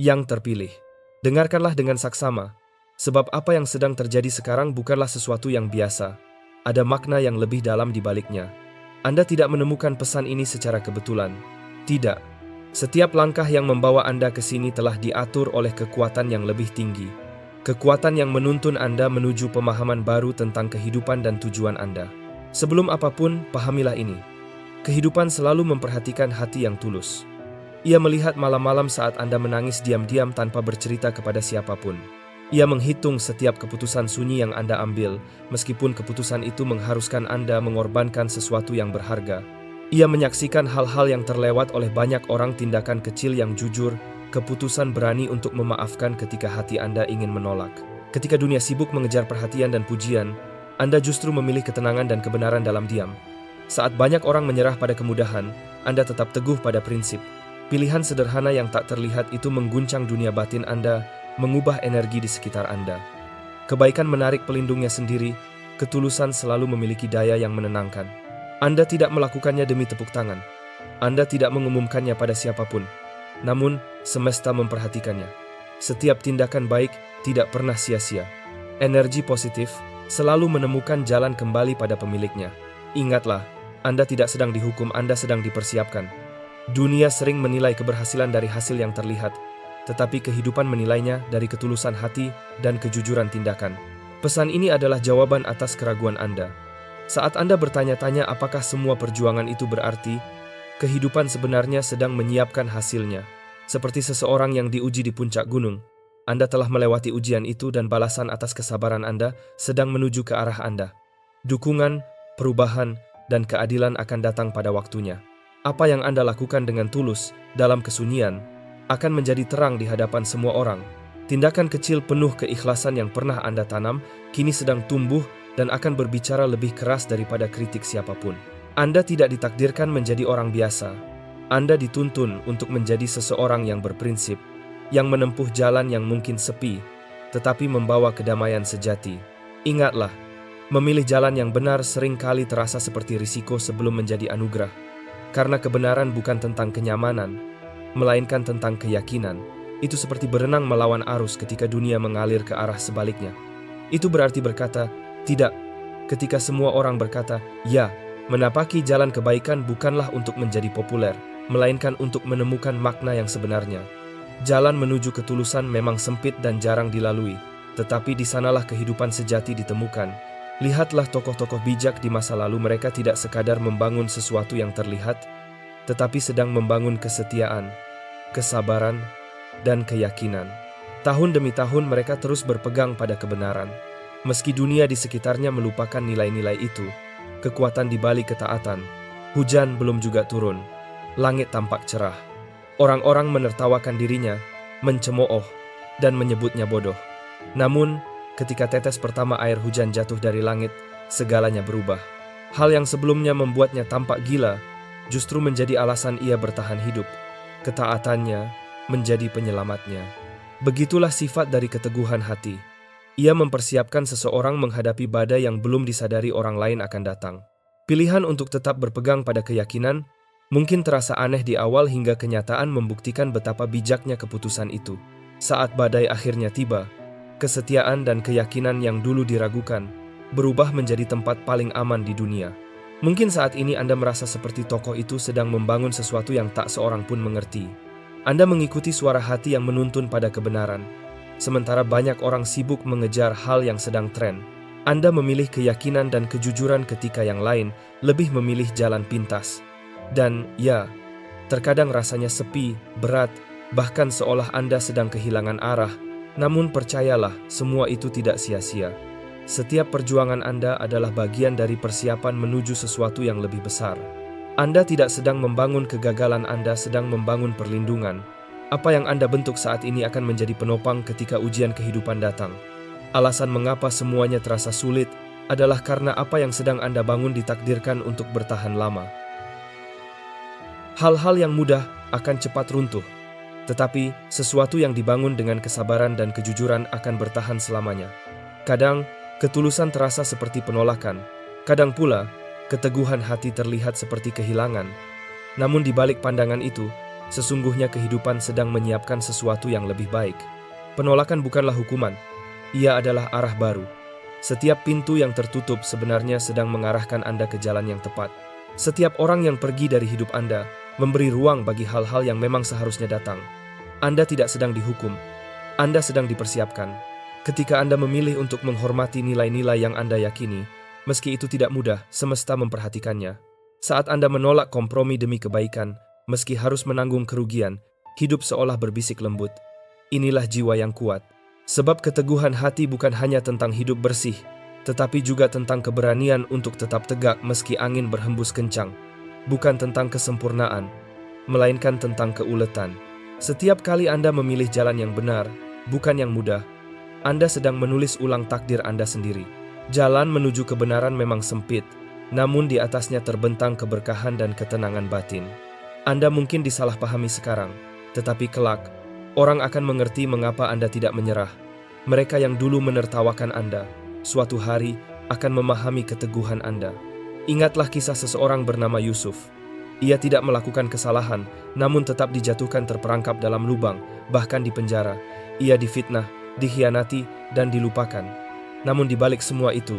Yang terpilih, dengarkanlah dengan saksama, sebab apa yang sedang terjadi sekarang bukanlah sesuatu yang biasa. Ada makna yang lebih dalam di baliknya. Anda tidak menemukan pesan ini secara kebetulan. Tidak. Setiap langkah yang membawa Anda ke sini telah diatur oleh kekuatan yang lebih tinggi. Kekuatan yang menuntun Anda menuju pemahaman baru tentang kehidupan dan tujuan Anda. Sebelum apapun, pahamilah ini. Kehidupan selalu memperhatikan hati yang tulus. Ia melihat malam-malam saat Anda menangis diam-diam tanpa bercerita kepada siapapun. Ia menghitung setiap keputusan sunyi yang Anda ambil, meskipun keputusan itu mengharuskan Anda mengorbankan sesuatu yang berharga. Ia menyaksikan hal-hal yang terlewat oleh banyak orang, tindakan kecil yang jujur, keputusan berani untuk memaafkan ketika hati Anda ingin menolak. Ketika dunia sibuk mengejar perhatian dan pujian, Anda justru memilih ketenangan dan kebenaran dalam diam. Saat banyak orang menyerah pada kemudahan, Anda tetap teguh pada prinsip. Pilihan sederhana yang tak terlihat itu mengguncang dunia batin Anda, mengubah energi di sekitar Anda. Kebaikan menarik pelindungnya sendiri, ketulusan selalu memiliki daya yang menenangkan. Anda tidak melakukannya demi tepuk tangan. Anda tidak mengumumkannya pada siapapun. Namun, semesta memperhatikannya. Setiap tindakan baik tidak pernah sia-sia. Energi positif selalu menemukan jalan kembali pada pemiliknya. Ingatlah, Anda tidak sedang dihukum, Anda sedang dipersiapkan. Dunia sering menilai keberhasilan dari hasil yang terlihat, tetapi kehidupan menilainya dari ketulusan hati dan kejujuran tindakan. Pesan ini adalah jawaban atas keraguan Anda. Saat Anda bertanya-tanya apakah semua perjuangan itu berarti, kehidupan sebenarnya sedang menyiapkan hasilnya. Seperti seseorang yang diuji di puncak gunung, Anda telah melewati ujian itu dan balasan atas kesabaran Anda sedang menuju ke arah Anda. Dukungan, perubahan, dan keadilan akan datang pada waktunya. Apa yang Anda lakukan dengan tulus dalam kesunyian akan menjadi terang di hadapan semua orang. Tindakan kecil penuh keikhlasan yang pernah Anda tanam kini sedang tumbuh dan akan berbicara lebih keras daripada kritik siapapun. Anda tidak ditakdirkan menjadi orang biasa. Anda dituntun untuk menjadi seseorang yang berprinsip, yang menempuh jalan yang mungkin sepi, tetapi membawa kedamaian sejati. Ingatlah, memilih jalan yang benar seringkali terasa seperti risiko sebelum menjadi anugerah. Karena kebenaran bukan tentang kenyamanan, melainkan tentang keyakinan. Itu seperti berenang melawan arus ketika dunia mengalir ke arah sebaliknya. Itu berarti berkata, tidak. Ketika semua orang berkata, ya, menapaki jalan kebaikan bukanlah untuk menjadi populer, melainkan untuk menemukan makna yang sebenarnya. Jalan menuju ketulusan memang sempit dan jarang dilalui, tetapi di sanalah kehidupan sejati ditemukan. Lihatlah tokoh-tokoh bijak di masa lalu, mereka tidak sekadar membangun sesuatu yang terlihat, tetapi sedang membangun kesetiaan, kesabaran, dan keyakinan. Tahun demi tahun mereka terus berpegang pada kebenaran. Meski dunia di sekitarnya melupakan nilai-nilai itu, kekuatan di balik ketaatan, hujan belum juga turun, langit tampak cerah. Orang-orang menertawakan dirinya, mencemooh, dan menyebutnya bodoh. Namun, ketika tetes pertama air hujan jatuh dari langit, segalanya berubah. Hal yang sebelumnya membuatnya tampak gila, justru menjadi alasan ia bertahan hidup. Ketaatannya menjadi penyelamatnya. Begitulah sifat dari keteguhan hati. Ia mempersiapkan seseorang menghadapi badai yang belum disadari orang lain akan datang. Pilihan untuk tetap berpegang pada keyakinan mungkin terasa aneh di awal, hingga kenyataan membuktikan betapa bijaknya keputusan itu. Saat badai akhirnya tiba, kesetiaan dan keyakinan yang dulu diragukan berubah menjadi tempat paling aman di dunia. Mungkin saat ini Anda merasa seperti tokoh itu sedang membangun sesuatu yang tak seorang pun mengerti. Anda mengikuti suara hati yang menuntun pada kebenaran, sementara banyak orang sibuk mengejar hal yang sedang tren. Anda memilih keyakinan dan kejujuran ketika yang lain lebih memilih jalan pintas. Dan ya, terkadang rasanya sepi, berat, bahkan seolah Anda sedang kehilangan arah. Namun percayalah, semua itu tidak sia-sia. Setiap perjuangan Anda adalah bagian dari persiapan menuju sesuatu yang lebih besar. Anda tidak sedang membangun kegagalan, Anda sedang membangun perlindungan. Apa yang Anda bentuk saat ini akan menjadi penopang ketika ujian kehidupan datang. Alasan mengapa semuanya terasa sulit adalah karena apa yang sedang Anda bangun ditakdirkan untuk bertahan lama. Hal-hal yang mudah akan cepat runtuh. Tetapi, sesuatu yang dibangun dengan kesabaran dan kejujuran akan bertahan selamanya. Kadang, ketulusan terasa seperti penolakan. Kadang pula, keteguhan hati terlihat seperti kehilangan. Namun di balik pandangan itu, sesungguhnya kehidupan sedang menyiapkan sesuatu yang lebih baik. Penolakan bukanlah hukuman, ia adalah arah baru. Setiap pintu yang tertutup sebenarnya sedang mengarahkan Anda ke jalan yang tepat. Setiap orang yang pergi dari hidup Anda memberi ruang bagi hal-hal yang memang seharusnya datang. Anda tidak sedang dihukum, Anda sedang dipersiapkan. Ketika Anda memilih untuk menghormati nilai-nilai yang Anda yakini, meski itu tidak mudah, semesta memperhatikannya. Saat Anda menolak kompromi demi kebaikan, meski harus menanggung kerugian, hidup seolah berbisik lembut. Inilah jiwa yang kuat. Sebab keteguhan hati bukan hanya tentang hidup bersih, tetapi juga tentang keberanian untuk tetap tegak meski angin berhembus kencang. Bukan tentang kesempurnaan, melainkan tentang keuletan. Setiap kali Anda memilih jalan yang benar, bukan yang mudah, Anda sedang menulis ulang takdir Anda sendiri. Jalan menuju kebenaran memang sempit, namun di atasnya terbentang keberkahan dan ketenangan batin. Anda mungkin disalahpahami sekarang, tetapi kelak, orang akan mengerti mengapa Anda tidak menyerah. Mereka yang dulu menertawakan Anda, suatu hari akan memahami keteguhan Anda. Ingatlah kisah seseorang bernama Yusuf. Ia tidak melakukan kesalahan, namun tetap dijatuhkan terperangkap dalam lubang, bahkan di penjara. Ia difitnah, dikhianati, dan dilupakan. Namun di balik semua itu,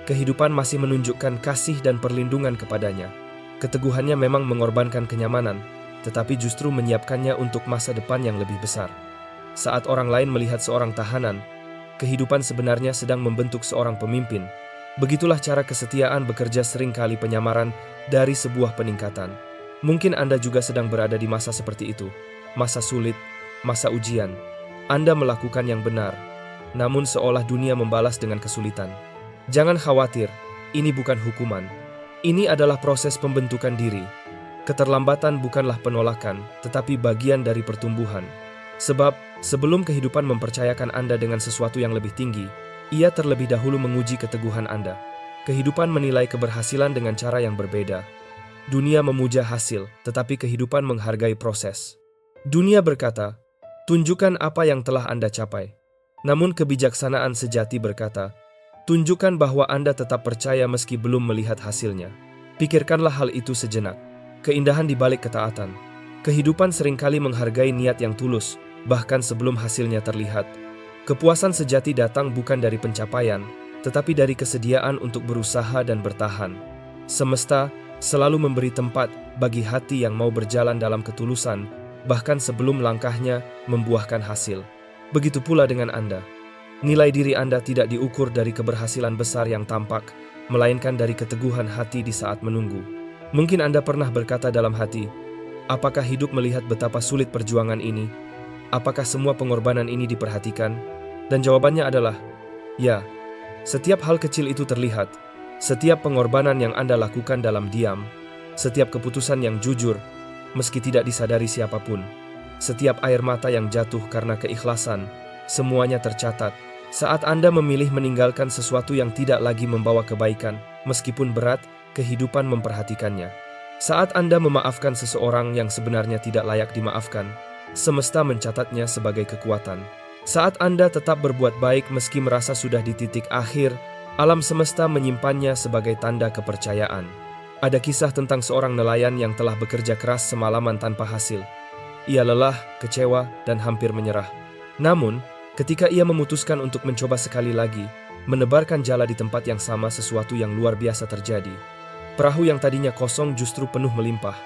kehidupan masih menunjukkan kasih dan perlindungan kepadanya. Keteguhannya memang mengorbankan kenyamanan, tetapi justru menyiapkannya untuk masa depan yang lebih besar. Saat orang lain melihat seorang tahanan, kehidupan sebenarnya sedang membentuk seorang pemimpin. Begitulah cara kesetiaan bekerja, seringkali penyamaran dari sebuah peningkatan. Mungkin Anda juga sedang berada di masa seperti itu, masa sulit, masa ujian. Anda melakukan yang benar, namun seolah dunia membalas dengan kesulitan. Jangan khawatir, ini bukan hukuman. Ini adalah proses pembentukan diri. Keterlambatan bukanlah penolakan, tetapi bagian dari pertumbuhan. Sebab, sebelum kehidupan mempercayakan Anda dengan sesuatu yang lebih tinggi, ia terlebih dahulu menguji keteguhan Anda. Kehidupan menilai keberhasilan dengan cara yang berbeda. Dunia memuja hasil, tetapi kehidupan menghargai proses. Dunia berkata, tunjukkan apa yang telah Anda capai. Namun kebijaksanaan sejati berkata, tunjukkan bahwa Anda tetap percaya meski belum melihat hasilnya. Pikirkanlah hal itu sejenak. Keindahan di balik ketaatan. Kehidupan seringkali menghargai niat yang tulus, bahkan sebelum hasilnya terlihat. Kepuasan sejati datang bukan dari pencapaian, tetapi dari kesediaan untuk berusaha dan bertahan. Semesta selalu memberi tempat bagi hati yang mau berjalan dalam ketulusan, bahkan sebelum langkahnya membuahkan hasil. Begitu pula dengan Anda. Nilai diri Anda tidak diukur dari keberhasilan besar yang tampak, melainkan dari keteguhan hati di saat menunggu. Mungkin Anda pernah berkata dalam hati, apakah hidup melihat betapa sulit perjuangan ini? Apakah semua pengorbanan ini diperhatikan? Dan jawabannya adalah, ya. Setiap hal kecil itu terlihat. Setiap pengorbanan yang Anda lakukan dalam diam. Setiap keputusan yang jujur, meski tidak disadari siapapun. Setiap air mata yang jatuh karena keikhlasan, semuanya tercatat. Saat Anda memilih meninggalkan sesuatu yang tidak lagi membawa kebaikan, meskipun berat, kehidupan memperhatikannya. Saat Anda memaafkan seseorang yang sebenarnya tidak layak dimaafkan, semesta mencatatnya sebagai kekuatan. Saat Anda tetap berbuat baik meski merasa sudah di titik akhir, alam semesta menyimpannya sebagai tanda kepercayaan. Ada kisah tentang seorang nelayan yang telah bekerja keras semalaman tanpa hasil. Ia lelah, kecewa, dan hampir menyerah. Namun, ketika ia memutuskan untuk mencoba sekali lagi, menebarkan jala di tempat yang sama, sesuatu yang luar biasa terjadi. Perahu yang tadinya kosong justru penuh melimpah.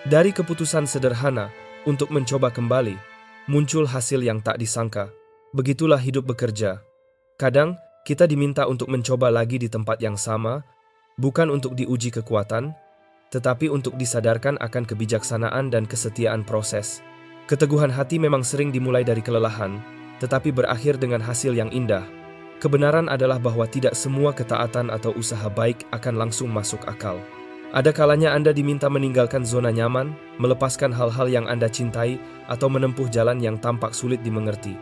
Dari keputusan sederhana untuk mencoba kembali, muncul hasil yang tak disangka. Begitulah hidup bekerja. Kadang, kita diminta untuk mencoba lagi di tempat yang sama, bukan untuk diuji kekuatan, tetapi untuk disadarkan akan kebijaksanaan dan kesetiaan proses. Keteguhan hati memang sering dimulai dari kelelahan, tetapi berakhir dengan hasil yang indah. Kebenaran adalah bahwa tidak semua ketaatan atau usaha baik akan langsung masuk akal. Ada kalanya Anda diminta meninggalkan zona nyaman, melepaskan hal-hal yang Anda cintai, atau menempuh jalan yang tampak sulit dimengerti.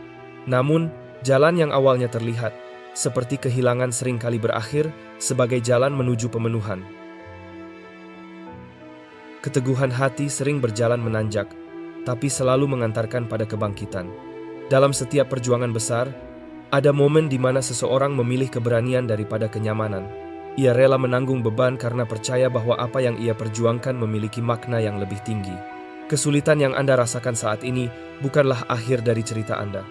Namun, jalan yang awalnya terlihat seperti kehilangan seringkali berakhir sebagai jalan menuju pemenuhan. Keteguhan hati sering berjalan menanjak, tapi selalu mengantarkan pada kebangkitan. Dalam setiap perjuangan besar, ada momen di mana seseorang memilih keberanian daripada kenyamanan. Ia rela menanggung beban karena percaya bahwa apa yang ia perjuangkan memiliki makna yang lebih tinggi. Kesulitan yang Anda rasakan saat ini bukanlah akhir dari cerita Anda.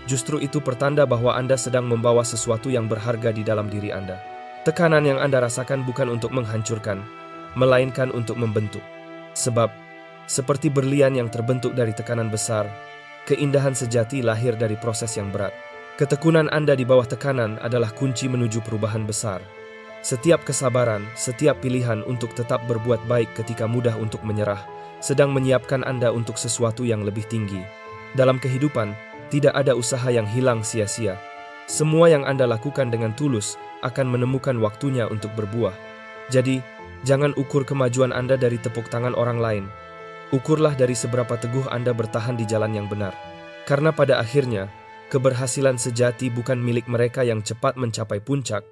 Justru itu pertanda bahwa Anda sedang membawa sesuatu yang berharga di dalam diri Anda. Tekanan yang Anda rasakan bukan untuk menghancurkan, melainkan untuk membentuk. Sebab, seperti berlian yang terbentuk dari tekanan besar, keindahan sejati lahir dari proses yang berat. Ketekunan Anda di bawah tekanan adalah kunci menuju perubahan besar. Setiap kesabaran, setiap pilihan untuk tetap berbuat baik ketika mudah untuk menyerah, sedang menyiapkan Anda untuk sesuatu yang lebih tinggi. Dalam kehidupan, tidak ada usaha yang hilang sia-sia. Semua yang Anda lakukan dengan tulus akan menemukan waktunya untuk berbuah. Jadi, jangan ukur kemajuan Anda dari tepuk tangan orang lain. Ukurlah dari seberapa teguh Anda bertahan di jalan yang benar. Karena pada akhirnya, keberhasilan sejati bukan milik mereka yang cepat mencapai puncak,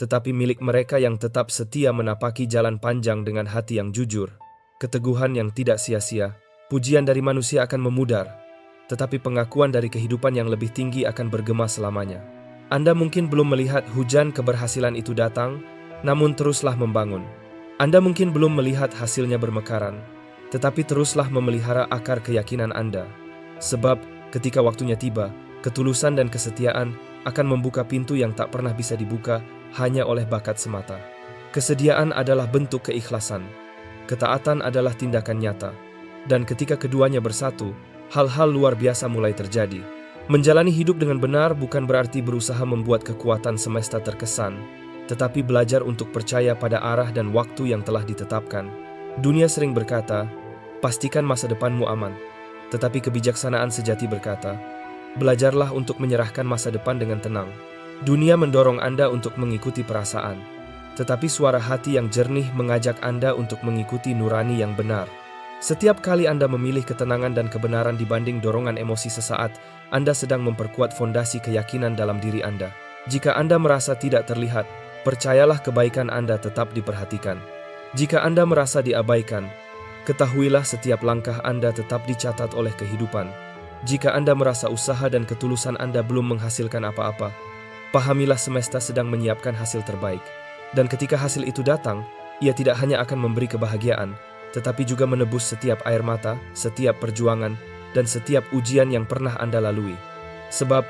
tetapi milik mereka yang tetap setia menapaki jalan panjang dengan hati yang jujur. Keteguhan yang tidak sia-sia, pujian dari manusia akan memudar, tetapi pengakuan dari kehidupan yang lebih tinggi akan bergema selamanya. Anda mungkin belum melihat hujan keberhasilan itu datang, namun teruslah membangun. Anda mungkin belum melihat hasilnya bermekaran, tetapi teruslah memelihara akar keyakinan Anda. Sebab ketika waktunya tiba, ketulusan dan kesetiaan akan membuka pintu yang tak pernah bisa dibuka hanya oleh bakat semata. Kesediaan adalah bentuk keikhlasan. Ketaatan adalah tindakan nyata. Dan ketika keduanya bersatu, hal-hal luar biasa mulai terjadi. Menjalani hidup dengan benar bukan berarti berusaha membuat kekuatan semesta terkesan, tetapi belajar untuk percaya pada arah dan waktu yang telah ditetapkan. Dunia sering berkata, pastikan masa depanmu aman. Tetapi kebijaksanaan sejati berkata, belajarlah untuk menyerahkan masa depan dengan tenang. Dunia mendorong Anda untuk mengikuti perasaan, tetapi suara hati yang jernih mengajak Anda untuk mengikuti nurani yang benar. Setiap kali Anda memilih ketenangan dan kebenaran dibanding dorongan emosi sesaat, Anda sedang memperkuat fondasi keyakinan dalam diri Anda. Jika Anda merasa tidak terlihat, percayalah kebaikan Anda tetap diperhatikan. Jika Anda merasa diabaikan, ketahuilah setiap langkah Anda tetap dicatat oleh kehidupan. Jika Anda merasa usaha dan ketulusan Anda belum menghasilkan apa-apa, pahamilah semesta sedang menyiapkan hasil terbaik. Dan ketika hasil itu datang, ia tidak hanya akan memberi kebahagiaan, tetapi juga menebus setiap air mata, setiap perjuangan, dan setiap ujian yang pernah Anda lalui. Sebab,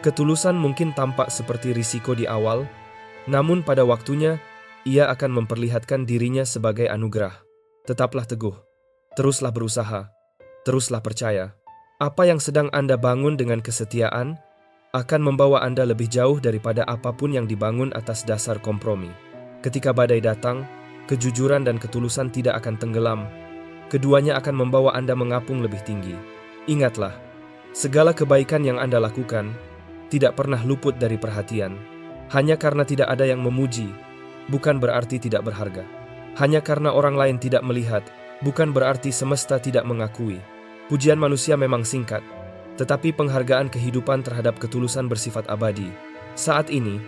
ketulusan mungkin tampak seperti risiko di awal, namun pada waktunya, ia akan memperlihatkan dirinya sebagai anugerah. Tetaplah teguh, teruslah berusaha, teruslah percaya. Apa yang sedang Anda bangun dengan kesetiaan, akan membawa Anda lebih jauh daripada apapun yang dibangun atas dasar kompromi. Ketika badai datang, kejujuran dan ketulusan tidak akan tenggelam. Keduanya akan membawa Anda mengapung lebih tinggi. Ingatlah, segala kebaikan yang Anda lakukan tidak pernah luput dari perhatian. Hanya karena tidak ada yang memuji, bukan berarti tidak berharga. Hanya karena orang lain tidak melihat, bukan berarti semesta tidak mengakui. Pujian manusia memang singkat, tetapi penghargaan kehidupan terhadap ketulusan bersifat abadi. Saat ini,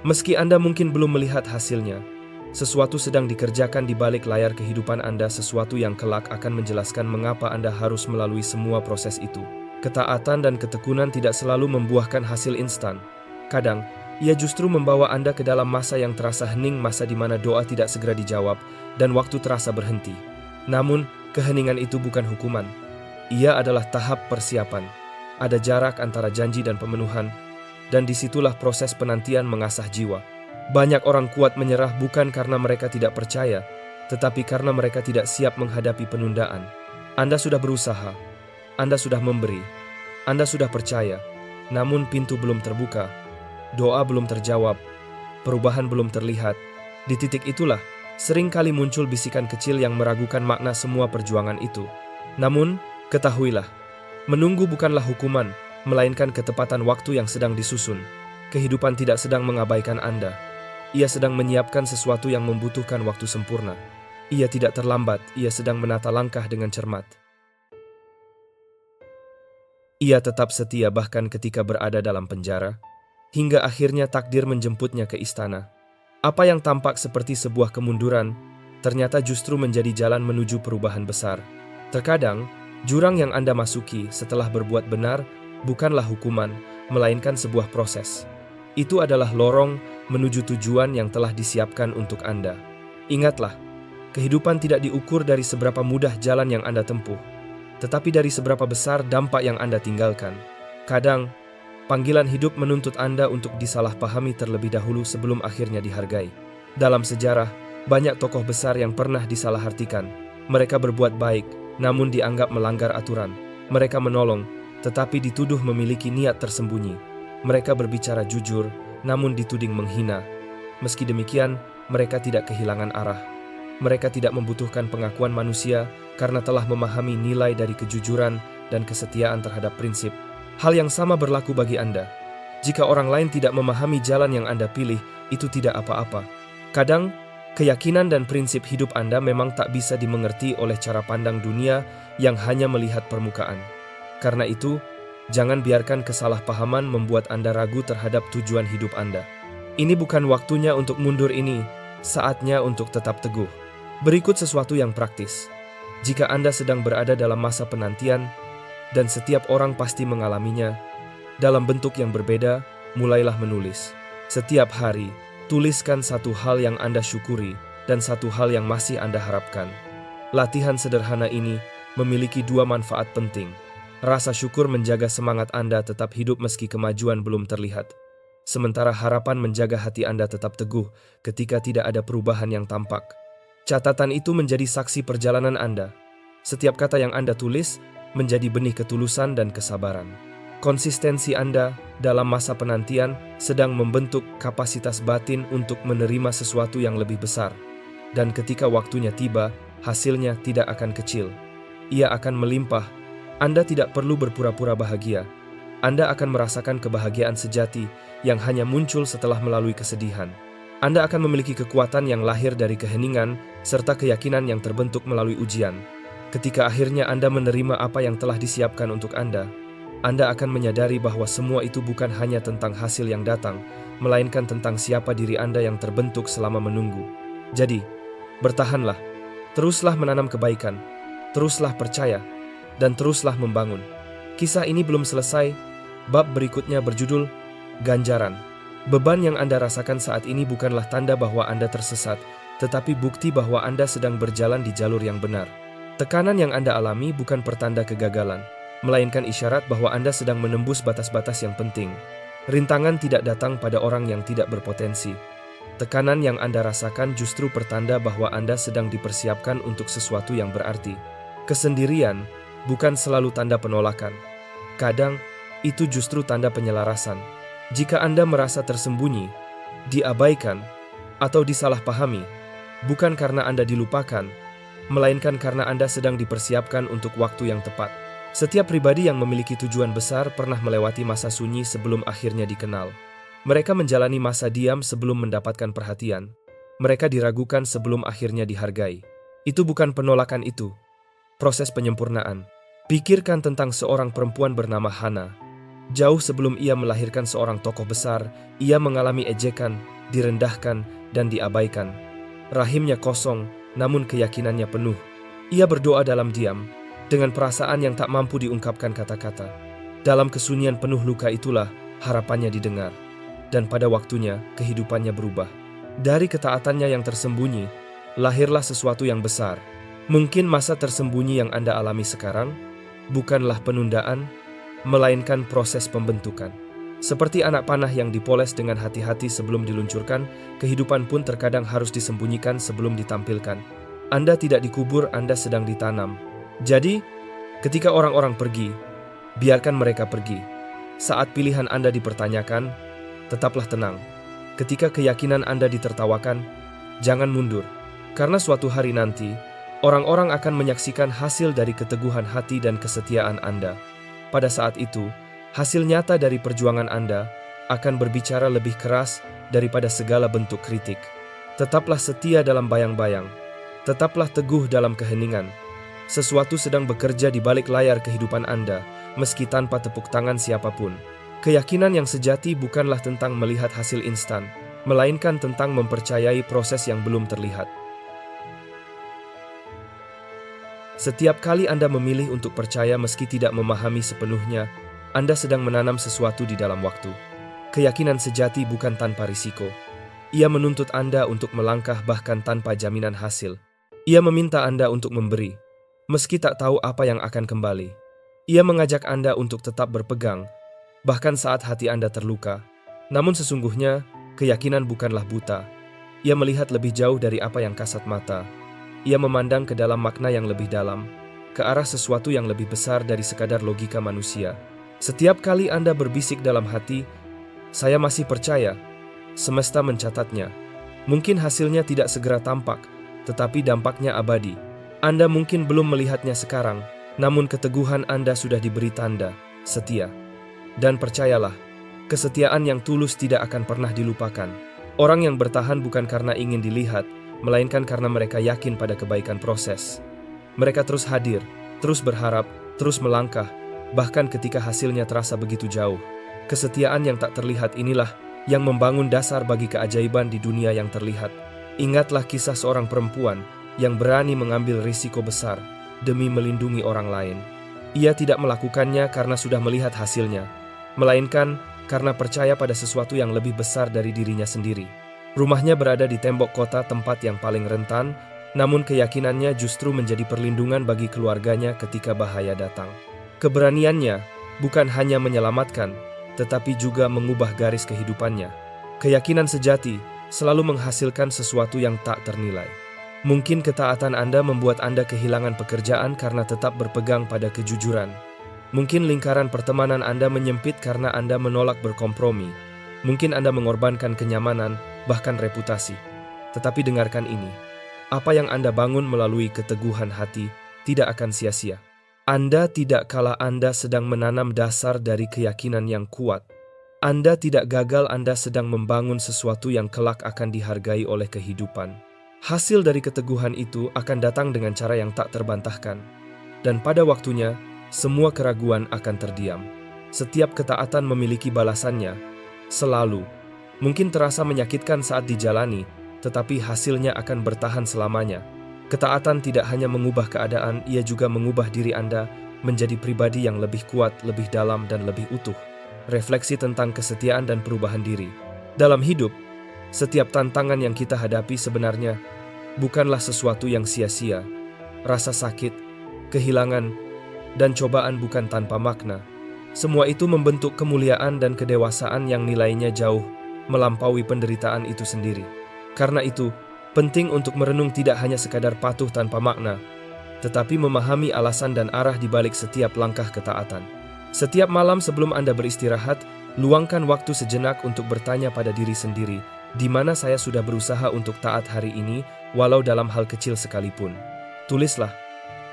meski Anda mungkin belum melihat hasilnya, sesuatu sedang dikerjakan di balik layar kehidupan Anda, sesuatu yang kelak akan menjelaskan mengapa Anda harus melalui semua proses itu. Ketaatan dan ketekunan tidak selalu membuahkan hasil instan. Kadang, ia justru membawa Anda ke dalam masa yang terasa hening, masa di mana doa tidak segera dijawab dan waktu terasa berhenti. Namun, keheningan itu bukan hukuman. Ia adalah tahap persiapan. Ada jarak antara janji dan pemenuhan, dan disitulah proses penantian mengasah jiwa. Banyak orang kuat menyerah bukan karena mereka tidak percaya, tetapi karena mereka tidak siap menghadapi penundaan. Anda sudah berusaha, Anda sudah memberi, Anda sudah percaya, namun pintu belum terbuka, doa belum terjawab, perubahan belum terlihat. Di titik itulah, sering kali muncul bisikan kecil yang meragukan makna semua perjuangan itu. Namun, ketahuilah, menunggu bukanlah hukuman, melainkan ketepatan waktu yang sedang disusun. Kehidupan tidak sedang mengabaikan Anda. Ia sedang menyiapkan sesuatu yang membutuhkan waktu sempurna. Ia tidak terlambat, ia sedang menata langkah dengan cermat. Ia tetap setia bahkan ketika berada dalam penjara, hingga akhirnya takdir menjemputnya ke istana. Apa yang tampak seperti sebuah kemunduran, ternyata justru menjadi jalan menuju perubahan besar. Terkadang, jurang yang Anda masuki setelah berbuat benar bukanlah hukuman, melainkan sebuah proses. Itu adalah lorong menuju tujuan yang telah disiapkan untuk Anda. Ingatlah, kehidupan tidak diukur dari seberapa mudah jalan yang Anda tempuh, tetapi dari seberapa besar dampak yang Anda tinggalkan. Kadang, panggilan hidup menuntut Anda untuk disalahpahami terlebih dahulu sebelum akhirnya dihargai. Dalam sejarah, banyak tokoh besar yang pernah disalahartikan. Mereka berbuat baik, namun dianggap melanggar aturan. Mereka menolong, tetapi dituduh memiliki niat tersembunyi. Mereka berbicara jujur, namun dituding menghina. Meski demikian, mereka tidak kehilangan arah. Mereka tidak membutuhkan pengakuan manusia karena telah memahami nilai dari kejujuran dan kesetiaan terhadap prinsip. Hal yang sama berlaku bagi Anda. Jika orang lain tidak memahami jalan yang Anda pilih, itu tidak apa-apa. Kadang, keyakinan dan prinsip hidup Anda memang tak bisa dimengerti oleh cara pandang dunia yang hanya melihat permukaan. Karena itu, jangan biarkan kesalahpahaman membuat Anda ragu terhadap tujuan hidup Anda. Ini bukan waktunya untuk mundur, ini saatnya untuk tetap teguh. Berikut sesuatu yang praktis. Jika Anda sedang berada dalam masa penantian, dan setiap orang pasti mengalaminya, dalam bentuk yang berbeda, mulailah menulis. Setiap hari, tuliskan satu hal yang Anda syukuri dan satu hal yang masih Anda harapkan. Latihan sederhana ini memiliki dua manfaat penting. Rasa syukur menjaga semangat Anda tetap hidup meski kemajuan belum terlihat. Sementara harapan menjaga hati Anda tetap teguh ketika tidak ada perubahan yang tampak. Catatan itu menjadi saksi perjalanan Anda. Setiap kata yang Anda tulis menjadi benih ketulusan dan kesabaran. Konsistensi Anda dalam masa penantian sedang membentuk kapasitas batin untuk menerima sesuatu yang lebih besar. Dan ketika waktunya tiba, hasilnya tidak akan kecil. Ia akan melimpah. Anda tidak perlu berpura-pura bahagia. Anda akan merasakan kebahagiaan sejati yang hanya muncul setelah melalui kesedihan. Anda akan memiliki kekuatan yang lahir dari keheningan serta keyakinan yang terbentuk melalui ujian. Ketika akhirnya Anda menerima apa yang telah disiapkan untuk Anda akan menyadari bahwa semua itu bukan hanya tentang hasil yang datang, melainkan tentang siapa diri Anda yang terbentuk selama menunggu. Jadi, bertahanlah, teruslah menanam kebaikan, teruslah percaya, dan teruslah membangun. Kisah ini belum selesai. Bab berikutnya berjudul Ganjaran. Beban yang Anda rasakan saat ini bukanlah tanda bahwa Anda tersesat, tetapi bukti bahwa Anda sedang berjalan di jalur yang benar. Tekanan yang Anda alami bukan pertanda kegagalan, melainkan isyarat bahwa Anda sedang menembus batas-batas yang penting. Rintangan tidak datang pada orang yang tidak berpotensi. Tekanan yang Anda rasakan justru pertanda bahwa Anda sedang dipersiapkan untuk sesuatu yang berarti. Kesendirian bukan selalu tanda penolakan. Kadang, itu justru tanda penyelarasan. Jika Anda merasa tersembunyi, diabaikan, atau disalahpahami, bukan karena Anda dilupakan, melainkan karena Anda sedang dipersiapkan untuk waktu yang tepat. Setiap pribadi yang memiliki tujuan besar pernah melewati masa sunyi sebelum akhirnya dikenal. Mereka menjalani masa diam sebelum mendapatkan perhatian. Mereka diragukan sebelum akhirnya dihargai. Itu bukan penolakan itu. Proses penyempurnaan. Pikirkan tentang seorang perempuan bernama Hana. Jauh sebelum ia melahirkan seorang tokoh besar, ia mengalami ejekan, direndahkan, dan diabaikan. Rahimnya kosong, namun keyakinannya penuh. Ia berdoa dalam diam, dengan perasaan yang tak mampu diungkapkan kata-kata. Dalam kesunyian penuh luka itulah harapannya didengar. Dan pada waktunya, kehidupannya berubah. Dari ketaatannya yang tersembunyi, lahirlah sesuatu yang besar. Mungkin masa tersembunyi yang Anda alami sekarang bukanlah penundaan, melainkan proses pembentukan. Seperti anak panah yang dipoles dengan hati-hati sebelum diluncurkan, kehidupan pun terkadang harus disembunyikan sebelum ditampilkan. Anda tidak dikubur, Anda sedang ditanam. Jadi, ketika orang-orang pergi, biarkan mereka pergi. Saat pilihan Anda dipertanyakan, tetaplah tenang. Ketika keyakinan Anda ditertawakan, jangan mundur. Karena suatu hari nanti, orang-orang akan menyaksikan hasil dari keteguhan hati dan kesetiaan Anda. Pada saat itu, hasil nyata dari perjuangan Anda akan berbicara lebih keras daripada segala bentuk kritik. Tetaplah setia dalam bayang-bayang. Tetaplah teguh dalam keheningan. Sesuatu sedang bekerja di balik layar kehidupan Anda, meski tanpa tepuk tangan siapapun. Keyakinan yang sejati bukanlah tentang melihat hasil instan, melainkan tentang mempercayai proses yang belum terlihat. Setiap kali Anda memilih untuk percaya meski tidak memahami sepenuhnya, Anda sedang menanam sesuatu di dalam waktu. Keyakinan sejati bukan tanpa risiko. Ia menuntut Anda untuk melangkah bahkan tanpa jaminan hasil. Ia meminta Anda untuk memberi. meski tak tahu apa yang akan kembali. Ia mengajak Anda untuk tetap berpegang, bahkan saat hati Anda terluka. Namun sesungguhnya, keyakinan bukanlah buta. Ia melihat lebih jauh dari apa yang kasat mata. Ia memandang ke dalam makna yang lebih dalam, ke arah sesuatu yang lebih besar dari sekadar logika manusia. Setiap kali Anda berbisik dalam hati, "Saya masih percaya," semesta mencatatnya. Mungkin hasilnya tidak segera tampak, tetapi dampaknya abadi. Anda mungkin belum melihatnya sekarang, namun keteguhan Anda sudah diberi tanda, setia. Dan percayalah, kesetiaan yang tulus tidak akan pernah dilupakan. Orang yang bertahan bukan karena ingin dilihat, melainkan karena mereka yakin pada kebaikan proses. Mereka terus hadir, terus berharap, terus melangkah, bahkan ketika hasilnya terasa begitu jauh. Kesetiaan yang tak terlihat inilah yang membangun dasar bagi keajaiban di dunia yang terlihat. Ingatlah kisah seorang perempuan yang berani mengambil risiko besar demi melindungi orang lain. Ia tidak melakukannya karena sudah melihat hasilnya, melainkan karena percaya pada sesuatu yang lebih besar dari dirinya sendiri. Rumahnya berada di tembok kota, tempat yang paling rentan, namun keyakinannya justru menjadi perlindungan bagi keluarganya ketika bahaya datang. Keberaniannya bukan hanya menyelamatkan, tetapi juga mengubah garis kehidupannya. Keyakinan sejati selalu menghasilkan sesuatu yang tak ternilai. Mungkin ketaatan Anda membuat Anda kehilangan pekerjaan karena tetap berpegang pada kejujuran. Mungkin lingkaran pertemanan Anda menyempit karena Anda menolak berkompromi. Mungkin Anda mengorbankan kenyamanan, bahkan reputasi. Tetapi dengarkan ini, apa yang Anda bangun melalui keteguhan hati tidak akan sia-sia. Anda tidak kalah, Anda sedang menanam dasar dari keyakinan yang kuat. Anda tidak gagal, Anda sedang membangun sesuatu yang kelak akan dihargai oleh kehidupan. Hasil dari keteguhan itu akan datang dengan cara yang tak terbantahkan. Dan pada waktunya, semua keraguan akan terdiam. Setiap ketaatan memiliki balasannya, selalu. Mungkin terasa menyakitkan saat dijalani, tetapi hasilnya akan bertahan selamanya. Ketaatan tidak hanya mengubah keadaan, ia juga mengubah diri Anda menjadi pribadi yang lebih kuat, lebih dalam, dan lebih utuh. Refleksi tentang kesetiaan dan perubahan diri. Dalam hidup, setiap tantangan yang kita hadapi sebenarnya bukanlah sesuatu yang sia-sia. Rasa sakit, kehilangan, dan cobaan bukan tanpa makna. Semua itu membentuk kemuliaan dan kedewasaan yang nilainya jauh melampaui penderitaan itu sendiri. Karena itu, penting untuk merenung tidak hanya sekadar patuh tanpa makna, tetapi memahami alasan dan arah di balik setiap langkah ketaatan. Setiap malam sebelum Anda beristirahat, luangkan waktu sejenak untuk bertanya pada diri sendiri, di mana saya sudah berusaha untuk taat hari ini, walau dalam hal kecil sekalipun. Tulislah,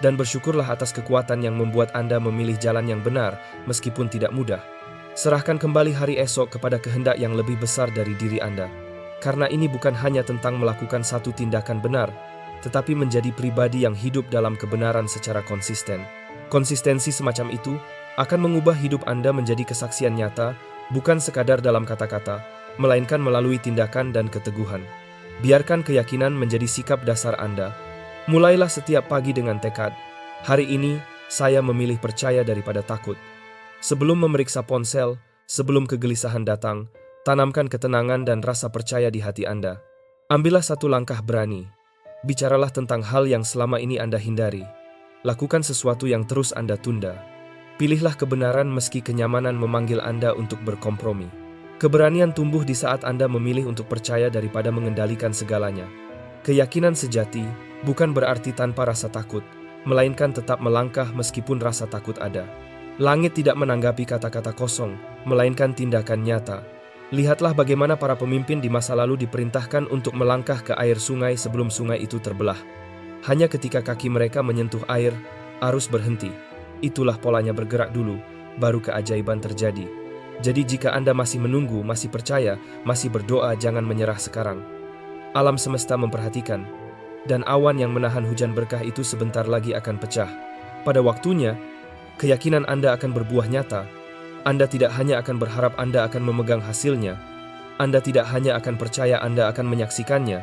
dan bersyukurlah atas kekuatan yang membuat Anda memilih jalan yang benar, meskipun tidak mudah. Serahkan kembali hari esok kepada kehendak yang lebih besar dari diri Anda. Karena ini bukan hanya tentang melakukan satu tindakan benar, tetapi menjadi pribadi yang hidup dalam kebenaran secara konsisten. Konsistensi semacam itu akan mengubah hidup Anda menjadi kesaksian nyata, bukan sekadar dalam kata-kata, melainkan melalui tindakan dan keteguhan. Biarkan keyakinan menjadi sikap dasar Anda. Mulailah setiap pagi dengan tekad, hari ini saya memilih percaya daripada takut. Sebelum memeriksa ponsel, sebelum kegelisahan datang, tanamkan ketenangan dan rasa percaya di hati Anda. Ambillah satu langkah berani. Bicaralah tentang hal yang selama ini Anda hindari. Lakukan sesuatu yang terus Anda tunda. Pilihlah kebenaran meski kenyamanan memanggil Anda untuk berkompromi. Keberanian tumbuh di saat Anda memilih untuk percaya daripada mengendalikan segalanya. Keyakinan sejati bukan berarti tanpa rasa takut, melainkan tetap melangkah meskipun rasa takut ada. Langit tidak menanggapi kata-kata kosong, melainkan tindakan nyata. Lihatlah bagaimana para pemimpin di masa lalu diperintahkan untuk melangkah ke air sungai sebelum sungai itu terbelah. Hanya ketika kaki mereka menyentuh air, arus berhenti. Itulah polanya, bergerak dulu, baru keajaiban terjadi. Jadi jika Anda masih menunggu, masih percaya, masih berdoa, jangan menyerah sekarang. Alam semesta memperhatikan, dan awan yang menahan hujan berkah itu sebentar lagi akan pecah. Pada waktunya, keyakinan Anda akan berbuah nyata. Anda tidak hanya akan berharap Anda akan memegang hasilnya, Anda tidak hanya akan percaya, Anda akan menyaksikannya.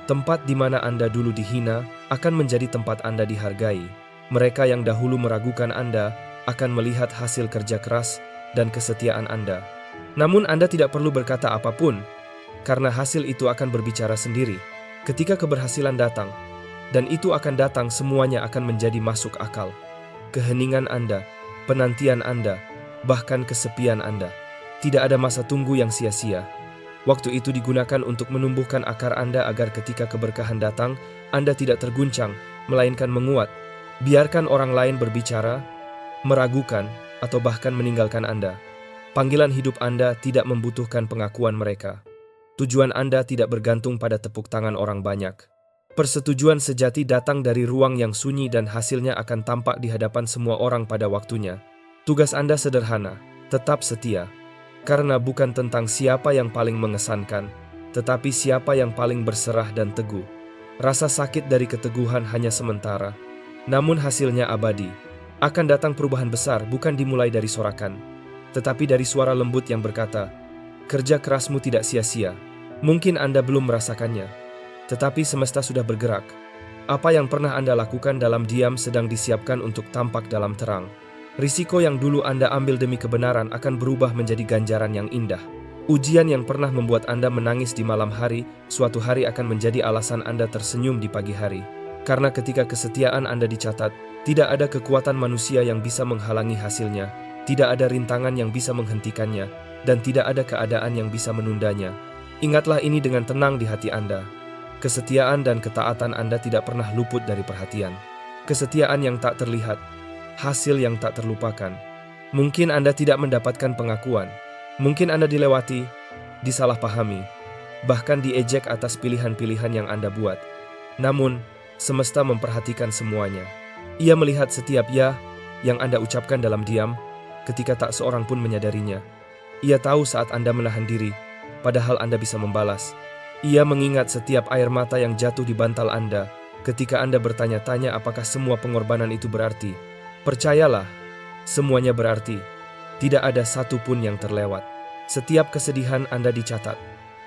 Tempat di mana Anda dulu dihina akan menjadi tempat Anda dihargai. Mereka yang dahulu meragukan Anda akan melihat hasil kerja keras dan kesetiaan Anda. Namun Anda tidak perlu berkata apapun, karena hasil itu akan berbicara sendiri. Ketika keberhasilan datang, Dan itu akan datang, semuanya akan menjadi masuk akal. Keheningan Anda, penantian Anda, bahkan kesepian Anda. Tidak ada masa tunggu yang sia-sia. Waktu itu digunakan untuk menumbuhkan akar Anda agar ketika keberkahan datang, Anda tidak terguncang, melainkan menguat. Biarkan orang lain berbicara, meragukan, atau bahkan meninggalkan Anda. Panggilan hidup Anda tidak membutuhkan pengakuan mereka. Tujuan Anda tidak bergantung pada tepuk tangan orang banyak. Persetujuan sejati datang dari ruang yang sunyi dan hasilnya akan tampak di hadapan semua orang pada waktunya. Tugas Anda sederhana, tetap setia. Karena bukan tentang siapa yang paling mengesankan, tetapi siapa yang paling berserah dan teguh. Rasa sakit dari keteguhan hanya sementara, namun hasilnya abadi. Akan datang perubahan besar bukan dimulai dari sorakan, tetapi dari suara lembut yang berkata, "Kerja kerasmu tidak sia-sia." Mungkin Anda belum merasakannya, tetapi semesta sudah bergerak. Apa yang pernah Anda lakukan dalam diam sedang disiapkan untuk tampak dalam terang. Risiko yang dulu Anda ambil demi kebenaran akan berubah menjadi ganjaran yang indah. Ujian yang pernah membuat Anda menangis di malam hari, suatu hari akan menjadi alasan Anda tersenyum di pagi hari. Karena ketika kesetiaan Anda dicatat, tidak ada kekuatan manusia yang bisa menghalangi hasilnya, tidak ada rintangan yang bisa menghentikannya, dan tidak ada keadaan yang bisa menundanya. Ingatlah ini dengan tenang di hati Anda. Kesetiaan dan ketaatan Anda tidak pernah luput dari perhatian. Kesetiaan yang tak terlihat, hasil yang tak terlupakan. Mungkin Anda tidak mendapatkan pengakuan, mungkin Anda dilewati, disalahpahami, bahkan diejek atas pilihan-pilihan yang Anda buat. Namun, semesta memperhatikan semuanya. Ia melihat setiap ya yang Anda ucapkan dalam diam, ketika tak seorang pun menyadarinya. Ia tahu saat Anda menahan diri, padahal Anda bisa membalas. Ia mengingat setiap air mata yang jatuh di bantal Anda, ketika Anda bertanya-tanya apakah semua pengorbanan itu berarti. Percayalah, semuanya berarti. Tidak ada satu pun yang terlewat. Setiap kesedihan Anda dicatat.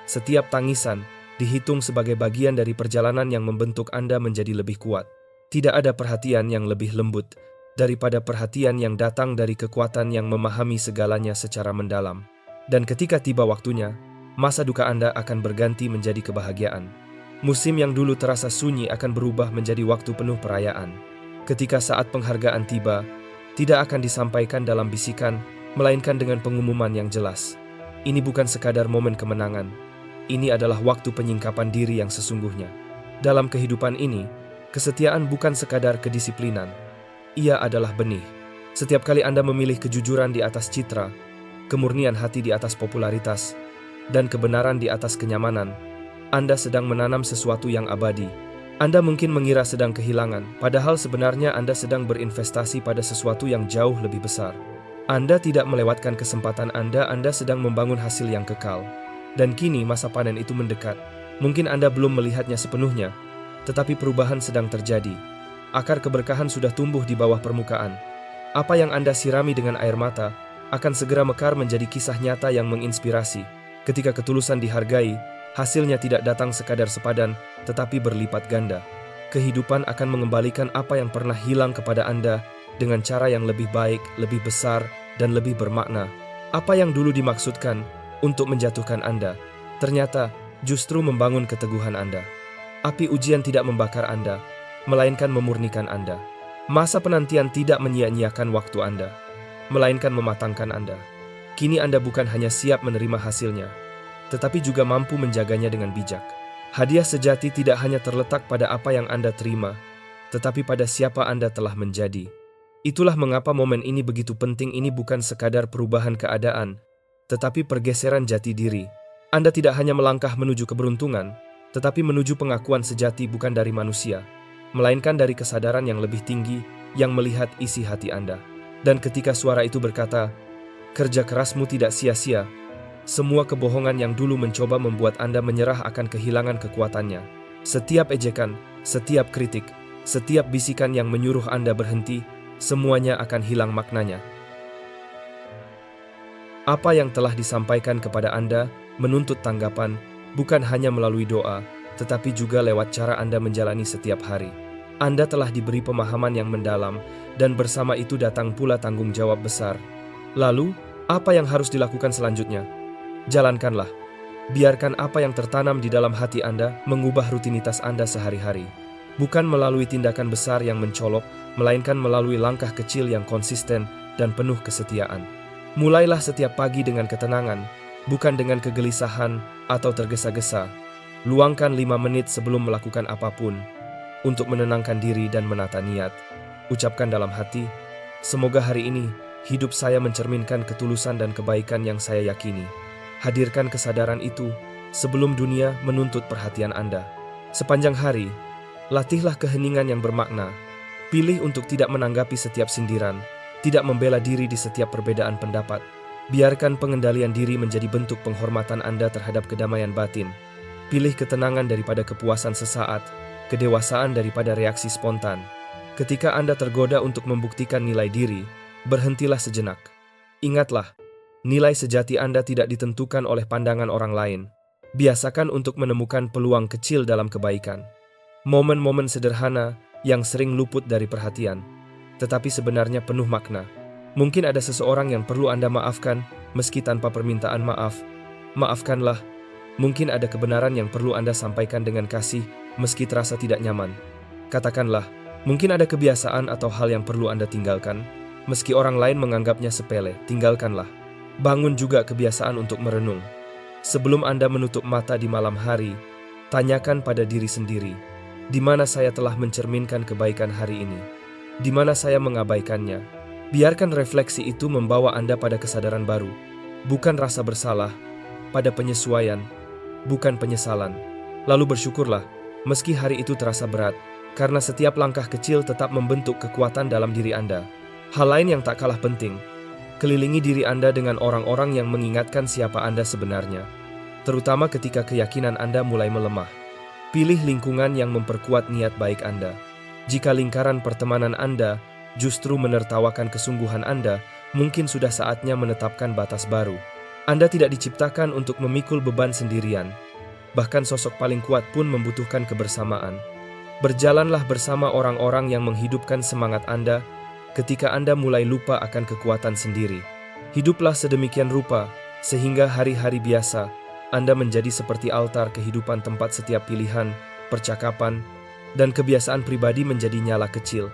Setiap tangisan dihitung sebagai bagian dari perjalanan yang membentuk Anda menjadi lebih kuat. Tidak ada perhatian yang lebih lembut daripada perhatian yang datang dari kekuatan yang memahami segalanya secara mendalam. Dan ketika tiba waktunya, masa duka Anda akan berganti menjadi kebahagiaan. Musim yang dulu terasa sunyi akan berubah menjadi waktu penuh perayaan. Ketika saat penghargaan tiba, tidak akan disampaikan dalam bisikan, melainkan dengan pengumuman yang jelas. Ini bukan sekadar momen kemenangan. Ini adalah waktu penyingkapan diri yang sesungguhnya. Dalam kehidupan ini, kesetiaan bukan sekadar kedisiplinan. Ia adalah benih. Setiap kali Anda memilih kejujuran di atas citra, kemurnian hati di atas popularitas, dan kebenaran di atas kenyamanan, Anda sedang menanam sesuatu yang abadi. Anda mungkin mengira sedang kehilangan, padahal sebenarnya Anda sedang berinvestasi pada sesuatu yang jauh lebih besar. Anda tidak melewatkan kesempatan Anda sedang membangun hasil yang kekal. Dan kini masa panen itu mendekat. Mungkin Anda belum melihatnya sepenuhnya, tetapi perubahan sedang terjadi. Akar keberkahan sudah tumbuh di bawah permukaan. Apa yang Anda sirami dengan air mata akan segera mekar menjadi kisah nyata yang menginspirasi. Ketika ketulusan dihargai, hasilnya tidak datang sekadar sepadan, tetapi berlipat ganda. Kehidupan akan mengembalikan apa yang pernah hilang kepada Anda dengan cara yang lebih baik, lebih besar, dan lebih bermakna. Apa yang dulu dimaksudkan untuk menjatuhkan Anda, ternyata justru membangun keteguhan Anda. Api ujian tidak membakar Anda, melainkan memurnikan Anda. Masa penantian tidak menyia-nyiakan waktu Anda, melainkan mematangkan Anda. Kini Anda bukan hanya siap menerima hasilnya, tetapi juga mampu menjaganya dengan bijak. Hadiah sejati tidak hanya terletak pada apa yang Anda terima, tetapi pada siapa Anda telah menjadi. Itulah mengapa momen ini begitu penting. Ini bukan sekadar perubahan keadaan, tetapi pergeseran jati diri. Anda tidak hanya melangkah menuju keberuntungan, tetapi menuju pengakuan sejati bukan dari manusia, melainkan dari kesadaran yang lebih tinggi yang melihat isi hati Anda. Dan ketika suara itu berkata, "Kerja kerasmu tidak sia-sia," semua kebohongan yang dulu mencoba membuat Anda menyerah akan kehilangan kekuatannya. Setiap ejekan, setiap kritik, setiap bisikan yang menyuruh Anda berhenti, semuanya akan hilang maknanya. Apa yang telah disampaikan kepada Anda menuntut tanggapan bukan hanya melalui doa, tetapi juga lewat cara Anda menjalani setiap hari. Anda telah diberi pemahaman yang mendalam, dan bersama itu datang pula tanggung jawab besar. Lalu, apa yang harus dilakukan selanjutnya? Jalankanlah. Biarkan apa yang tertanam di dalam hati Anda mengubah rutinitas Anda sehari-hari. Bukan melalui tindakan besar yang mencolok, melainkan melalui langkah kecil yang konsisten dan penuh kesetiaan. Mulailah setiap pagi dengan ketenangan, bukan dengan kegelisahan atau tergesa-gesa. Luangkan 5 menit sebelum melakukan apapun untuk menenangkan diri dan menata niat. Ucapkan dalam hati, semoga hari ini hidup saya mencerminkan ketulusan dan kebaikan yang saya yakini. Hadirkan kesadaran itu sebelum dunia menuntut perhatian Anda. Sepanjang hari, latihlah keheningan yang bermakna. Pilih untuk tidak menanggapi setiap sindiran, tidak membela diri di setiap perbedaan pendapat. Biarkan pengendalian diri menjadi bentuk penghormatan Anda terhadap kedamaian batin. Pilih ketenangan daripada kepuasan sesaat, kedewasaan daripada reaksi spontan. Ketika Anda tergoda untuk membuktikan nilai diri, berhentilah sejenak. Ingatlah, nilai sejati Anda tidak ditentukan oleh pandangan orang lain. Biasakan untuk menemukan peluang kecil dalam kebaikan. Momen-momen sederhana yang sering luput dari perhatian, tetapi sebenarnya penuh makna. Mungkin ada seseorang yang perlu Anda maafkan, meski tanpa permintaan maaf. Maafkanlah. Mungkin ada kebenaran yang perlu Anda sampaikan dengan kasih, meski terasa tidak nyaman. Katakanlah, mungkin ada kebiasaan atau hal yang perlu Anda tinggalkan, meski orang lain menganggapnya sepele. Tinggalkanlah. Bangun juga kebiasaan untuk merenung. Sebelum Anda menutup mata di malam hari, tanyakan pada diri sendiri, di mana saya telah mencerminkan kebaikan hari ini? Di mana saya mengabaikannya? Biarkan refleksi itu membawa Anda pada kesadaran baru, bukan rasa bersalah, pada penyesuaian, bukan penyesalan. Lalu bersyukurlah, meski hari itu terasa berat, karena setiap langkah kecil tetap membentuk kekuatan dalam diri Anda. Hal lain yang tak kalah penting, kelilingi diri Anda dengan orang-orang yang mengingatkan siapa Anda sebenarnya, terutama ketika keyakinan Anda mulai melemah. Pilih lingkungan yang memperkuat niat baik Anda. Jika lingkaran pertemanan Anda justru menertawakan kesungguhan Anda, mungkin sudah saatnya menetapkan batas baru. Anda tidak diciptakan untuk memikul beban sendirian. Bahkan sosok paling kuat pun membutuhkan kebersamaan. Berjalanlah bersama orang-orang yang menghidupkan semangat Anda ketika Anda mulai lupa akan kekuatan sendiri. Hiduplah sedemikian rupa, sehingga hari-hari biasa Anda menjadi seperti altar kehidupan, tempat setiap pilihan, percakapan, dan kebiasaan pribadi menjadi nyala kecil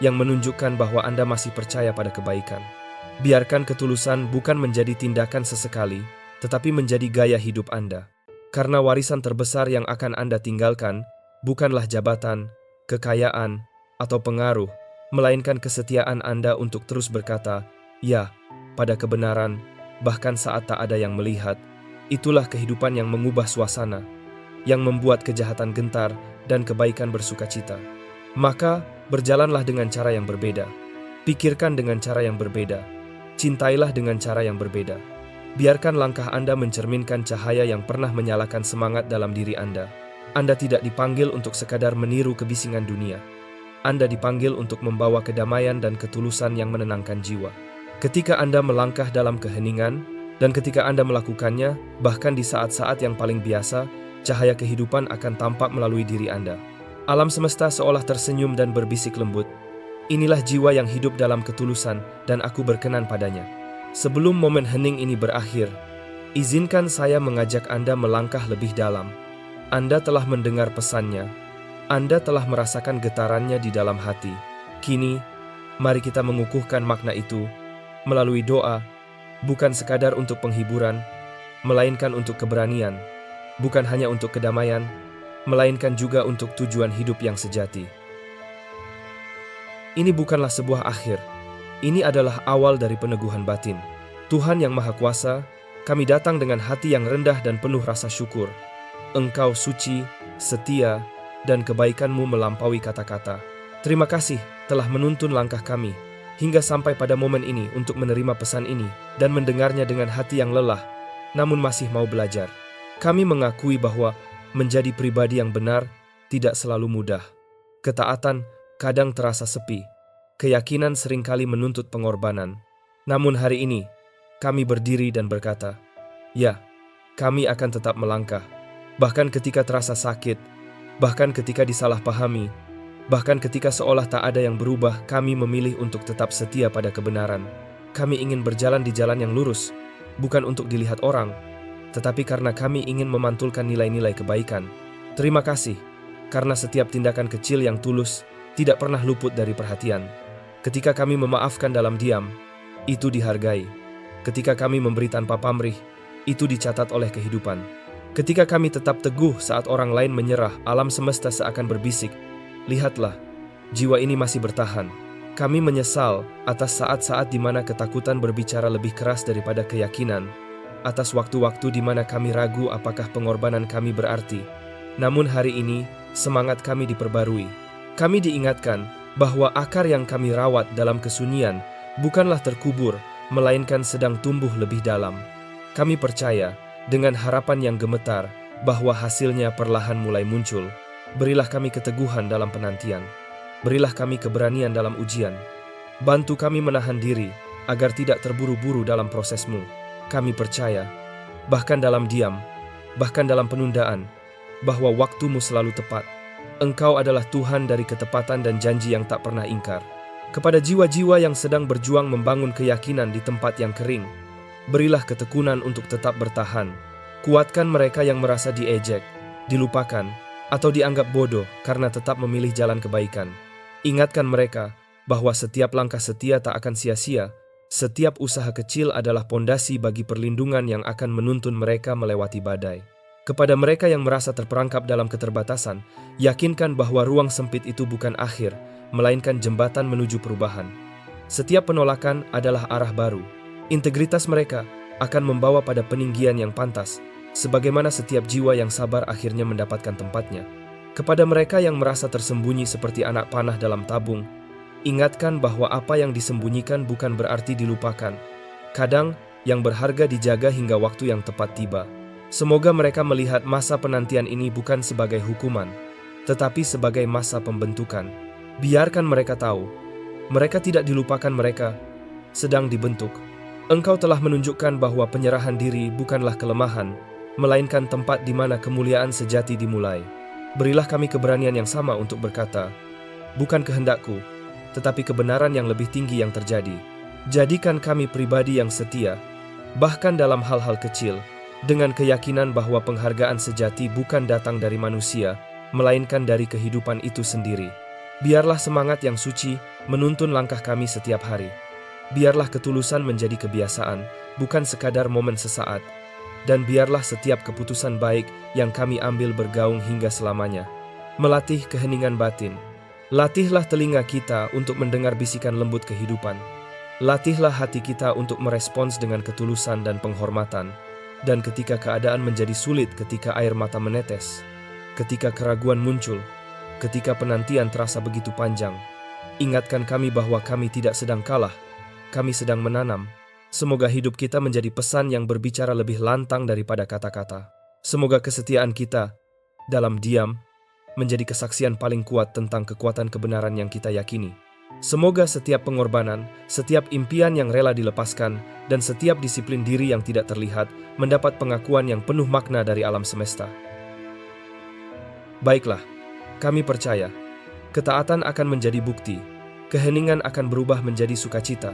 yang menunjukkan bahwa Anda masih percaya pada kebaikan. Biarkan ketulusan bukan menjadi tindakan sesekali, tetapi menjadi gaya hidup Anda. Karena warisan terbesar yang akan Anda tinggalkan bukanlah jabatan, kekayaan, atau pengaruh, melainkan kesetiaan Anda untuk terus berkata, "Ya," pada kebenaran, bahkan saat tak ada yang melihat. Itulah kehidupan yang mengubah suasana, yang membuat kejahatan gentar dan kebaikan bersukacita. Maka, berjalanlah dengan cara yang berbeda. Pikirkan dengan cara yang berbeda. Cintailah dengan cara yang berbeda. Biarkan langkah Anda mencerminkan cahaya yang pernah menyalakan semangat dalam diri Anda. Anda tidak dipanggil untuk sekadar meniru kebisingan dunia. Anda dipanggil untuk membawa kedamaian dan ketulusan yang menenangkan jiwa. Ketika Anda melangkah dalam keheningan, dan ketika Anda melakukannya, bahkan di saat-saat yang paling biasa, cahaya kehidupan akan tampak melalui diri Anda. Alam semesta seolah tersenyum dan berbisik lembut. Inilah jiwa yang hidup dalam ketulusan, dan aku berkenan padanya. Sebelum momen hening ini berakhir, izinkan saya mengajak Anda melangkah lebih dalam. Anda telah mendengar pesannya. Anda telah merasakan getarannya di dalam hati. Kini, mari kita mengukuhkan makna itu melalui doa, bukan sekadar untuk penghiburan, melainkan untuk keberanian, bukan hanya untuk kedamaian, melainkan juga untuk tujuan hidup yang sejati. Ini bukanlah sebuah akhir. Ini adalah awal dari peneguhan batin. Tuhan yang Maha Kuasa, kami datang dengan hati yang rendah dan penuh rasa syukur. Engkau suci, setia, dan kebaikan-Mu melampaui kata-kata. Terima kasih telah menuntun langkah kami hingga sampai pada momen ini untuk menerima pesan ini dan mendengarnya dengan hati yang lelah, namun masih mau belajar. Kami mengakui bahwa menjadi pribadi yang benar tidak selalu mudah. Ketaatan kadang terasa sepi. Keyakinan seringkali menuntut pengorbanan. Namun hari ini, kami berdiri dan berkata, "Ya, kami akan tetap melangkah. Bahkan ketika terasa sakit, bahkan ketika disalahpahami, bahkan ketika seolah tak ada yang berubah, kami memilih untuk tetap setia pada kebenaran. Kami ingin berjalan di jalan yang lurus, bukan untuk dilihat orang, tetapi karena kami ingin memantulkan nilai-nilai kebaikan. Terima kasih. karena setiap tindakan kecil yang tulus tidak pernah luput dari perhatian. Ketika kami memaafkan dalam diam, itu dihargai. Ketika kami memberi tanpa pamrih, itu dicatat oleh kehidupan. Ketika kami tetap teguh saat orang lain menyerah, alam semesta seakan berbisik, "Lihatlah, jiwa ini masih bertahan." Kami menyesal atas saat-saat di mana ketakutan berbicara lebih keras daripada keyakinan, atas waktu-waktu di mana kami ragu apakah pengorbanan kami berarti. Namun hari ini, semangat kami diperbarui. Kami diingatkan bahwa akar yang kami rawat dalam kesunyian bukanlah terkubur, melainkan sedang tumbuh lebih dalam. Kami percaya, dengan harapan yang gemetar, bahwa hasilnya perlahan mulai muncul. Berilah kami keteguhan dalam penantian. Berilah kami keberanian dalam ujian. Bantu kami menahan diri, agar tidak terburu-buru dalam prosesmu. Kami percaya, bahkan dalam diam, bahkan dalam penundaan, bahwa waktumu selalu tepat. Engkau adalah Tuhan dari ketepatan dan janji yang tak pernah ingkar. Kepada jiwa-jiwa yang sedang berjuang membangun keyakinan di tempat yang kering, berilah ketekunan untuk tetap bertahan. Kuatkan mereka yang merasa diejek, dilupakan, atau dianggap bodoh karena tetap memilih jalan kebaikan. Ingatkan mereka bahwa setiap langkah setia tak akan sia-sia. Setiap usaha kecil adalah pondasi bagi perlindungan yang akan menuntun mereka melewati badai. Kepada mereka yang merasa terperangkap dalam keterbatasan, yakinkan bahwa ruang sempit itu bukan akhir, melainkan jembatan menuju perubahan. Setiap penolakan adalah arah baru. Integritas mereka akan membawa pada peninggian yang pantas, sebagaimana setiap jiwa yang sabar akhirnya mendapatkan tempatnya. Kepada mereka yang merasa tersembunyi seperti anak panah dalam tabung, ingatkan bahwa apa yang disembunyikan bukan berarti dilupakan. Kadang, yang berharga dijaga hingga waktu yang tepat tiba. Semoga mereka melihat masa penantian ini bukan sebagai hukuman, tetapi sebagai masa pembentukan. Biarkan mereka tahu, mereka tidak dilupakan, mereka sedang dibentuk. Engkau telah menunjukkan bahwa penyerahan diri bukanlah kelemahan, melainkan tempat di mana kemuliaan sejati dimulai. Berilah kami keberanian yang sama untuk berkata, "Bukan kehendakku, tetapi kebenaran yang lebih tinggi yang terjadi." Jadikan kami pribadi yang setia, bahkan dalam hal-hal kecil, dengan keyakinan bahwa penghargaan sejati bukan datang dari manusia, melainkan dari kehidupan itu sendiri. Biarlah semangat yang suci menuntun langkah kami setiap hari. Biarlah ketulusan menjadi kebiasaan, bukan sekadar momen sesaat. Dan biarlah setiap keputusan baik yang kami ambil bergaung hingga selamanya. Melatih keheningan batin. Latihlah telinga kita untuk mendengar bisikan lembut kehidupan. Latihlah hati kita untuk merespons dengan ketulusan dan penghormatan. Dan ketika keadaan menjadi sulit, ketika air mata menetes, ketika keraguan muncul, ketika penantian terasa begitu panjang, ingatkan kami bahwa kami tidak sedang kalah, kami sedang menanam. Semoga hidup kita menjadi pesan yang berbicara lebih lantang daripada kata-kata. Semoga kesetiaan kita dalam diam menjadi kesaksian paling kuat tentang kekuatan kebenaran yang kita yakini. Semoga setiap pengorbanan, setiap impian yang rela dilepaskan, dan setiap disiplin diri yang tidak terlihat mendapat pengakuan yang penuh makna dari alam semesta. Baiklah, kami percaya, ketaatan akan menjadi bukti, keheningan akan berubah menjadi sukacita,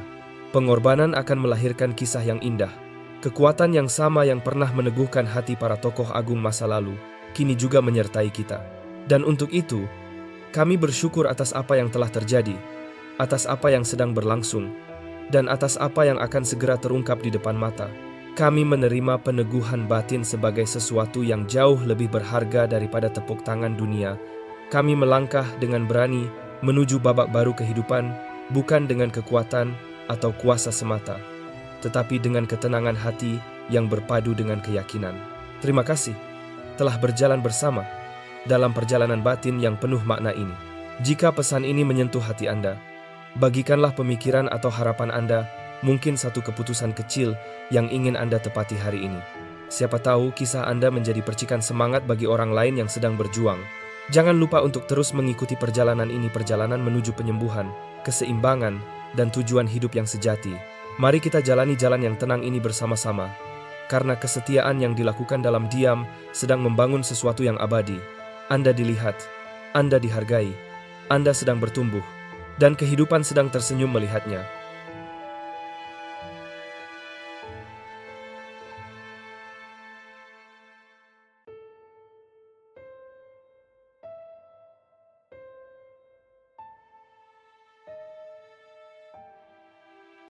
pengorbanan akan melahirkan kisah yang indah. Kekuatan yang sama yang pernah meneguhkan hati para tokoh agung masa lalu, kini juga menyertai kita. Dan untuk itu, kami bersyukur atas apa yang telah terjadi, atas apa yang sedang berlangsung, dan atas apa yang akan segera terungkap di depan mata. Kami menerima peneguhan batin sebagai sesuatu yang jauh lebih berharga daripada tepuk tangan dunia. Kami melangkah dengan berani menuju babak baru kehidupan, bukan dengan kekuatan atau kuasa semata, tetapi dengan ketenangan hati yang berpadu dengan keyakinan. Terima kasih telah berjalan bersama dalam perjalanan batin yang penuh makna ini. Jika pesan ini menyentuh hati Anda, bagikanlah pemikiran atau harapan Anda, mungkin satu keputusan kecil yang ingin Anda tepati hari ini. Siapa tahu kisah Anda menjadi percikan semangat bagi orang lain yang sedang berjuang. Jangan lupa untuk terus mengikuti perjalanan ini, perjalanan menuju penyembuhan, keseimbangan, dan tujuan hidup yang sejati. Mari kita jalani jalan yang tenang ini bersama-sama, karena kesetiaan yang dilakukan dalam diam sedang membangun sesuatu yang abadi. Anda dilihat, Anda dihargai, Anda sedang bertumbuh, dan kehidupan sedang tersenyum melihatnya.